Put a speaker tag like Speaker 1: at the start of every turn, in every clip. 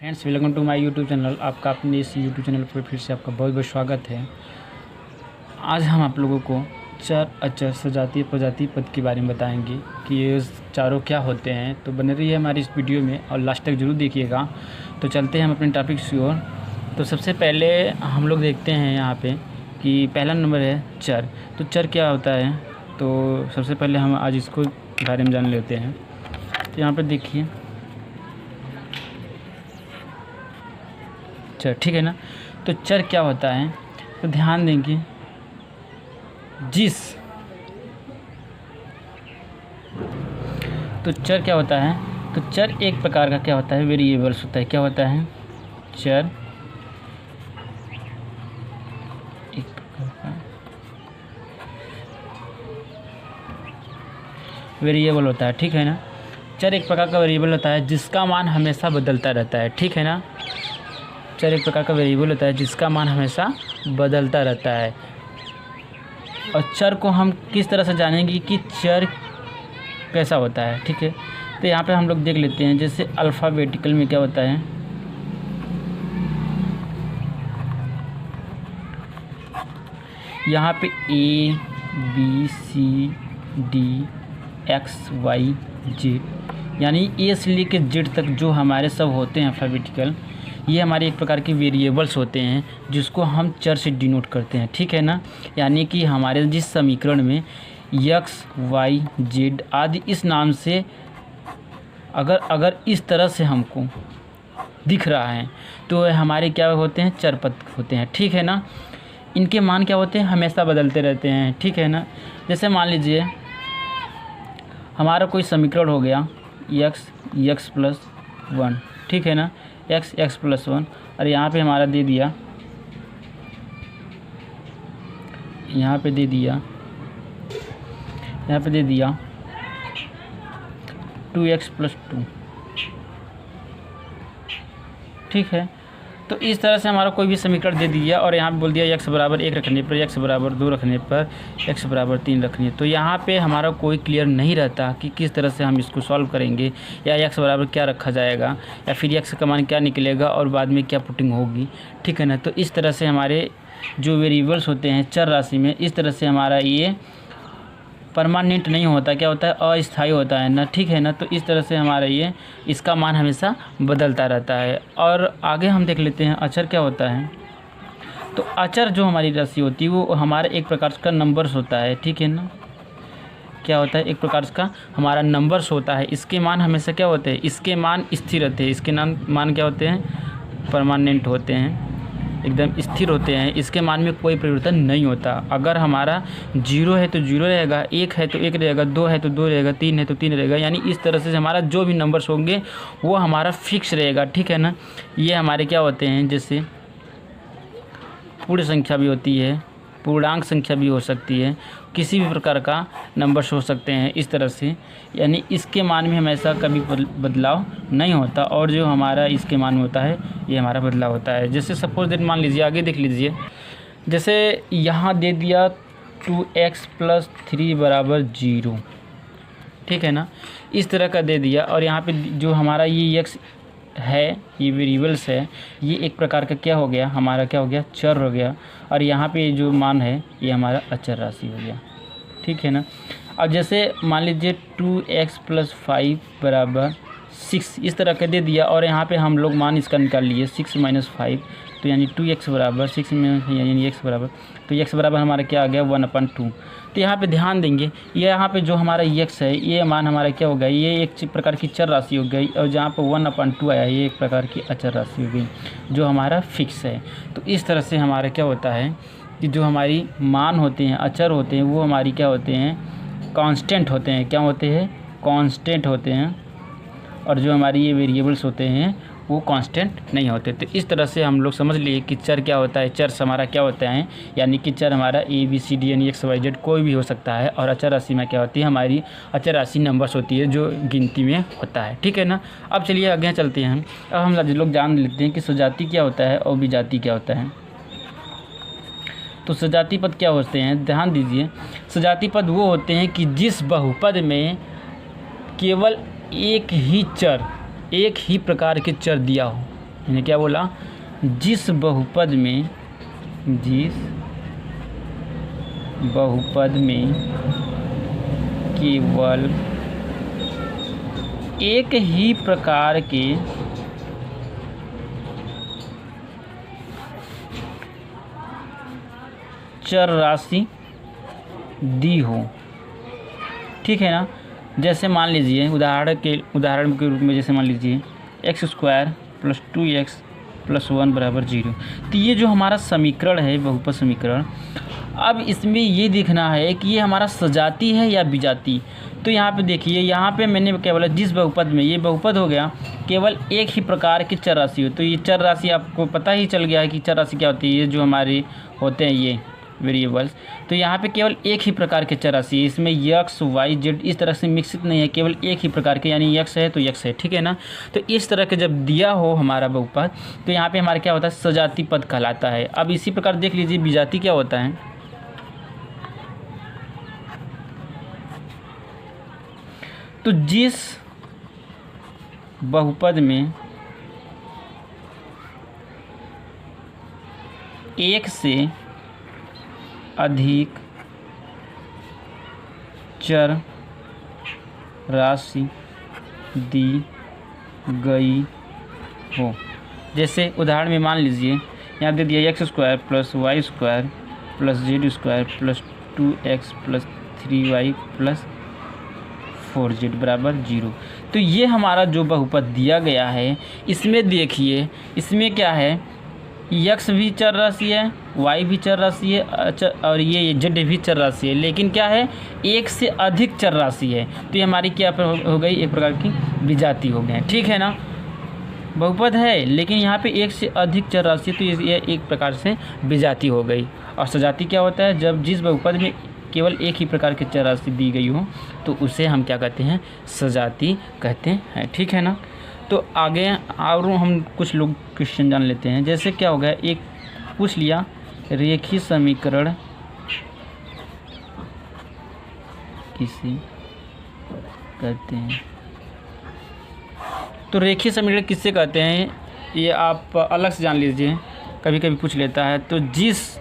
Speaker 1: Friends, welcome to my YouTube channel. आपका अपने इस यूट्यूब चैनल पर फिर से आपका बहुत बहुत स्वागत है। आज हम आप लोगों को चर, अचर, सजातीय, प्रजातीय पद के बारे में बताएंगे कि ये चारों क्या होते हैं। तो बने रहिए हमारी इस वीडियो में और लास्ट तक जरूर देखिएगा। तो चलते हैं हम अपने टॉपिक की ओर। तो सबसे पहले हम लोग देखते हैं यहाँ पे कि पहला नंबर है चर। तो चर क्या होता है, तो सबसे पहले हम आज इसको बारे में जान लेते हैं। तो यहाँ पर देखिए चर, ठीक है ना। तो चर क्या होता है, तो ध्यान देंगे तो चर क्या होता है, तो चर एक प्रकार का क्या होता है, वेरिएबल्स होता है। क्या होता है चर, एक प्रकार का वेरिएबल होता है, ठीक है ना। चर एक प्रकार का वेरिएबल होता है जिसका मान हमेशा बदलता रहता है, ठीक है ना। चर एक प्रकार का वेरिएबल होता है जिसका मान हमेशा बदलता रहता है। और चर को हम किस तरह से जानेंगे कि चर कैसा होता है, ठीक है। तो यहाँ पे हम लोग देख लेते हैं, जैसे अल्फ़ाबेटिकल में क्या होता है, यहाँ पे A B C D X Y Z, यानी A से लेकर Z तक जो हमारे सब होते हैं अल्फ़ाबेटिकल, ये हमारे एक प्रकार के वेरिएबल्स होते हैं जिसको हम चर से डिनोट करते हैं, ठीक है ना। यानी कि हमारे जिस समीकरण में x, y, z आदि इस नाम से अगर इस तरह से हमको दिख रहा है तो हमारे क्या होते हैं, चर पद होते हैं, ठीक है ना। इनके मान क्या होते हैं, हमेशा बदलते रहते हैं, ठीक है ना। जैसे मान लीजिए हमारा कोई समीकरण हो गया x + 1, ठीक है ना, x + 1, और यहाँ पे हमारा दे दिया, यहाँ पे दे दिया 2x + 2, ठीक है। तो इस तरह से हमारा कोई भी समीकरण दे दिया और यहाँ पे बोल दिया x = 1 रखने पर, x = 2 रखने पर, x = 3 रखने। तो यहाँ पे हमारा कोई क्लियर नहीं रहता कि किस तरह से हम इसको सॉल्व करेंगे, या x बराबर क्या रखा जाएगा, या फिर x का मान क्या निकलेगा और बाद में क्या पुटिंग होगी, ठीक है ना। तो इस तरह से हमारे जो वेरिएबल्स होते हैं चर राशि में, इस तरह से हमारा ये परमानेंट नहीं होता, क्या होता है, अस्थायी होता है ना, ठीक है ना। तो इस तरह से हमारा ये इसका मान हमेशा बदलता रहता है। और आगे हम देख लेते हैं अचर क्या होता है। तो अचर जो हमारी राशि होती है वो हमारा एक प्रकार का नंबर्स होता है, ठीक है ना। क्या होता है, एक प्रकार का हमारा नंबर्स होता है। इसके मान हमेशा क्या होते हैं, इसके मान स्थिर रहते हैं। इसके मान क्या होते हैं, परमानेंट होते हैं, एकदम स्थिर होते हैं। इसके मान में कोई परिवर्तन नहीं होता। अगर हमारा 0 है तो 0 रहेगा, 1 है तो 1 रहेगा, 2 है तो 2 रहेगा, 3 है तो 3 रहेगा। यानी इस तरह से हमारा जो भी नंबर्स होंगे वो हमारा फिक्स रहेगा, ठीक है ना। ये हमारे क्या होते हैं, जैसे पूर्ण संख्या भी होती है, पूर्णांक संख्या भी हो सकती है, किसी भी प्रकार का नंबर्स हो सकते हैं इस तरह से। यानी इसके मान में हमेशा कभी बदलाव नहीं होता, और जो हमारा इसके मान में होता है ये हमारा बदलाव होता है। जैसे सपोज दैट मान लीजिए, आगे देख लीजिए, जैसे यहाँ दे दिया 2x + 3 = 0, ठीक है ना, इस तरह का दे दिया। और यहाँ पे जो हमारा ये x है, ये वेरिएबल्स है, ये एक प्रकार का क्या हो गया, हमारा क्या हो गया, चर हो गया। और यहाँ पे जो मान है ये हमारा अचर राशि हो गया, ठीक है ना। अब जैसे मान लीजिए 2x + 5 = 6, इस तरह का दे दिया, और यहाँ पे हम लोग मान इसका निकाल लिए 6 - 5, तो यानी 2x = 6 में यानी x बराबर, तो x बराबर हमारा क्या आ गया, 1/2। तो यहाँ पे ध्यान देंगे, ये यहाँ पे जो हमारा x है ये मान हमारा क्या हो गया, ये एक प्रकार की चर राशि हो गई, और जहाँ पे 1/2 आया ये एक प्रकार की अचर राशि हो गई जो हमारा फिक्स है। तो इस तरह से हमारा क्या होता है कि जो हमारी मान होते हैं, अचर होते हैं, वो हमारी क्या होते हैं, कांस्टेंट होते हैं। क्या होते हैं, कांस्टेंट होते हैं। और जो हमारी ये वेरिएबल्स होते हैं वो कांस्टेंट नहीं होते। तो इस तरह से हम लोग समझ लिए कि चर क्या होता है। चर हमारा क्या होता है, यानी कि चर हमारा ABCD यानी x y z कोई भी हो सकता है। और अचर राशि में क्या होती है, हमारी अचर राशि नंबर्स होती है जो गिनती में होता है, ठीक है ना। अब चलिए आगे चलते हैं। अब हम लोग जान लेते हैं कि सजाती क्या होता है और विजाती क्या होता है। तो सजाती पद क्या होते हैं, ध्यान दीजिए। सजाती पद वो होते हैं कि जिस बहुपद में केवल एक ही प्रकार के चर दिया हो, मैंने क्या बोला, जिस बहुपद में केवल एक ही प्रकार के चर राशि दी हो, ठीक है ना। जैसे मान लीजिए उदाहरण के रूप में, जैसे मान लीजिए x² + 2x + 1 = 0। तो ये जो हमारा समीकरण है, बहुपद समीकरण, अब इसमें ये देखना है कि ये हमारा सजाती है या विजाती। तो यहाँ पे देखिए, यहाँ पे मैंने क्या बोला, जिस बहुपद में, ये बहुपद हो गया केवल एक ही प्रकार की चर राशि हो। तो ये चर राशि आपको पता ही चल गया है कि चर राशि क्या होती है, ये जो हमारे होते हैं ये वेरिएबल्स। तो यहाँ पे केवल एक ही प्रकार के चर राशि है, इसमें x, y, z इस तरह से मिश्रित नहीं है, केवल एक ही प्रकार के, यानी x है तो x है, ठीक है ना। तो इस तरह के जब दिया हो हमारा बहुपद, तो यहाँ पे हमारा क्या होता है, सजाती पद कहलाता है। अब इसी प्रकार देख लीजिए विजाती क्या होता है। तो जिस बहुपद में एक से अधिक चर राशि दी गई हो, जैसे उदाहरण में मान लीजिए यहाँ दे दिया x² + y² + z² + 2x + 3y + 4z = 0। तो ये हमारा जो बहुपद दिया गया है, इसमें देखिए, इसमें क्या है, x भी चर राशि है, y भी चर राशि है, और ये z भी चर राशि है, लेकिन क्या है, एक से अधिक चर राशि है। तो ये हमारी क्या हो गई, एक प्रकार की विजाती हो गए, ठीक है ना। बहुपद है लेकिन यहाँ पे एक से अधिक चर राशि, तो ये एक प्रकार से विजाती हो गई। और सजाती क्या होता है, जब जिस बहुपद में केवल एक ही प्रकार की चर राशि दी गई हो, तो उसे हम क्या कहते हैं, सजाती कहते हैं, ठीक है ना। तो आगे और हम कुछ लोग क्वेश्चन जान लेते हैं। जैसे क्या हो गया, एक पूछ लिया, रेखीय समीकरण किसे कहते हैं। तो रेखीय समीकरण किससे कहते हैं, ये आप अलग से जान लीजिए, कभी कभी पूछ लेता है। तो जिस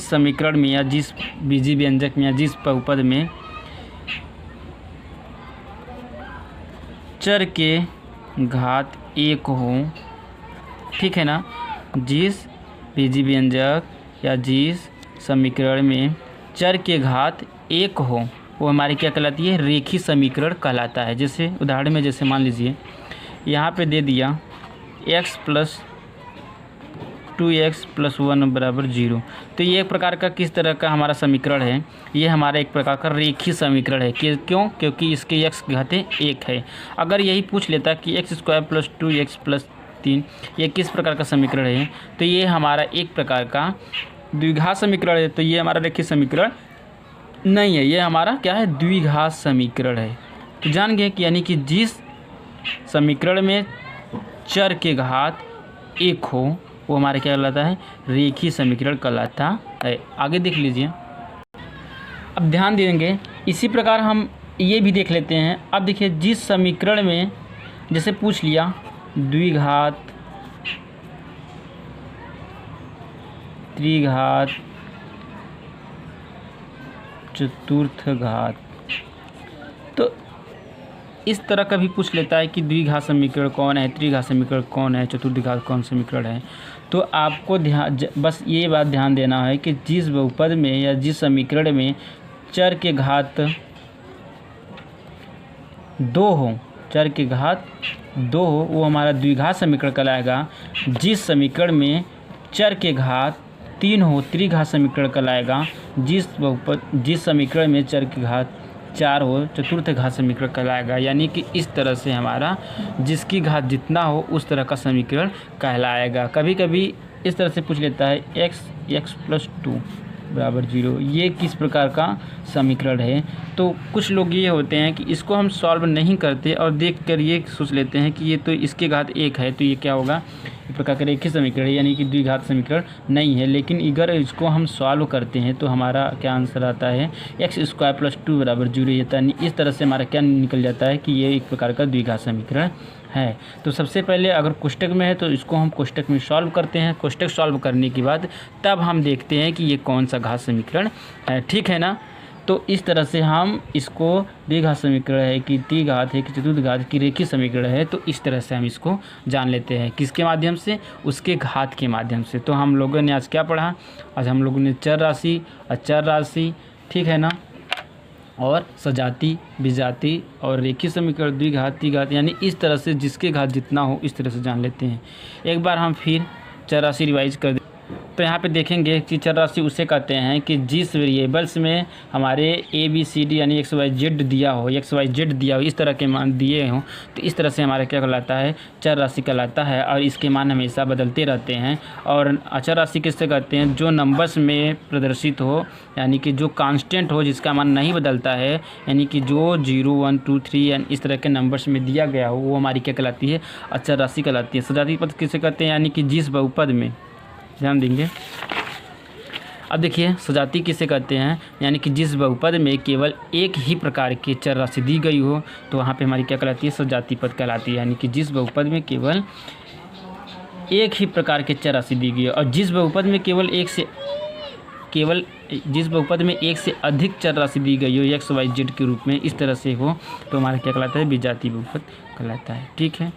Speaker 1: समीकरण में या जिस बीजीय व्यंजक में या जिस बहुपद में चर के घात 1 हो, ठीक है ना, जिस बीजीय व्यंजक या जिस समीकरण में चर के घात 1 हो, वो हमारी क्या कहलाती है, रेखीय समीकरण कहलाता है। जैसे उदाहरण में, जैसे मान लीजिए यहाँ पे दे दिया x + 2x + 1 = 0। तो ये एक प्रकार का किस तरह का हमारा समीकरण है, ये हमारा एक प्रकार का रेखीय समीकरण है। क्यों, क्योंकि इसके x घाते 1 है। अगर यही पूछ लेता कि x² + 2x + 3 ये किस प्रकार का समीकरण है, तो ये हमारा एक प्रकार का द्विघात समीकरण है। तो ये हमारा रेखीय समीकरण नहीं है, ये हमारा क्या है, द्विघात समीकरण है। तो जान गए कि यानी कि जिस समीकरण में चर के घात 1 हो, वो हमारे क्या कहलाता है, रेखीय समीकरण कहलाता है। आगे देख लीजिए, अब ध्यान देंगे, इसी प्रकार हम ये भी देख लेते हैं। अब देखिए, जिस समीकरण में जैसे पूछ लिया द्विघात, त्रिघात, चतुर्थ घात, तो इस तरह का भी पूछ लेता है कि द्विघात समीकरण कौन है, त्रिघात समीकरण कौन है, चतुर्घात कौन समीकरण है। तो आपको बस ये बात ध्यान देना है कि जिस बहुपद में या जिस समीकरण में चर के घात 2 हो, चर के घात 2 हो, वो हमारा द्विघात समीकरण कहलाएगा। जिस समीकरण में चर के घात 3 हो, त्रिघात समीकरण कहलाएगा। जिस समीकरण में चर के घात 4 हो, चतुर्थ घात समीकरण कहलाएगा। यानी कि इस तरह से हमारा जिसकी घात जितना हो उस तरह का समीकरण कहलाएगा। कभी कभी इस तरह से पूछ लेता है x + 2 = 0, ये किस प्रकार का समीकरण है। तो कुछ लोग ये होते हैं कि इसको हम सॉल्व नहीं करते और देखकर ये सोच लेते हैं कि ये तो इसके घात 1 है, तो ये क्या होगा, एक प्रकार का रेखीय समीकरण है, यानी कि द्विघात समीकरण नहीं है। लेकिन अगर इसको हम सॉल्व करते हैं तो हमारा क्या आंसर आता है, x² + 2 = 0। इस तरह से हमारा क्या निकल जाता है कि ये एक प्रकार का द्विघात समीकरण है। तो सबसे पहले अगर कोष्टक में है तो इसको हम कोष्टक में सॉल्व करते हैं। कोष्टक सॉल्व करने के बाद तब हम देखते हैं कि ये कौन सा घात समीकरण है, ठीक है ना। तो इस तरह से हम इसको द्विघात समीकरण है कि त्रिघात है कि चतुर्घात की रेखीय समीकरण है, तो इस तरह से हम इसको जान लेते हैं। किसके माध्यम से? उसके घात के माध्यम से। तो हम लोगों ने आज क्या पढ़ा? आज हम लोगों ने चर राशि, अचर राशि, ठीक है ना, और सजाती, विजाती और रेखीय समीकरण, द्विघात, त्रिघात, यानी इस तरह से जिसके घात जितना हो इस तरह से जान लेते हैं। एक बार हम फिर चर राशि रिवाइज कर दें। तो यहाँ पे देखेंगे कि चर राशि उसे कहते हैं कि जिस वेरिएबल्स में हमारे ए बी सी डी यानी एक्स वाई जेड दिया हो, एक्स वाई जेड दिया हो, इस तरह के मान दिए हों, तो इस तरह से हमारा क्या कहलाता है? चर राशि कहलाता है। और इसके मान हमेशा बदलते रहते हैं। और अचर राशि किससे कहते हैं? जो नंबर्स में प्रदर्शित हो, यानी कि जो कांस्टेंट हो, जिसका मान नहीं बदलता है, यानी कि जो 0 1 2 3 यानी इस तरह के नंबर्स में दिया गया हो, वो हमारी क्या कहलाती है? अचर राशि कहलाती है। सजातीय पद किसे कहते हैं? यानी कि जिस बहुपद में, ध्यान देंगे। अब देखिए सजाती किसे कहते हैं? यानी कि जिस बहुपद में केवल एक ही प्रकार की चर राशि दी गई हो, तो वहाँ पे हमारी क्या कहलाती है? सजाती पद कहलाती है। यानी कि जिस बहुपद में केवल एक ही प्रकार के चर राशि दी गई है, और जिस बहुपद में जिस बहुपद में एक से अधिक चर राशि दी गई हो एक्स वाई जेड के रूप में, इस तरह से हो, तो हमारा क्या कहलाता है? विजातीय बहुपद कहलाता है, ठीक है।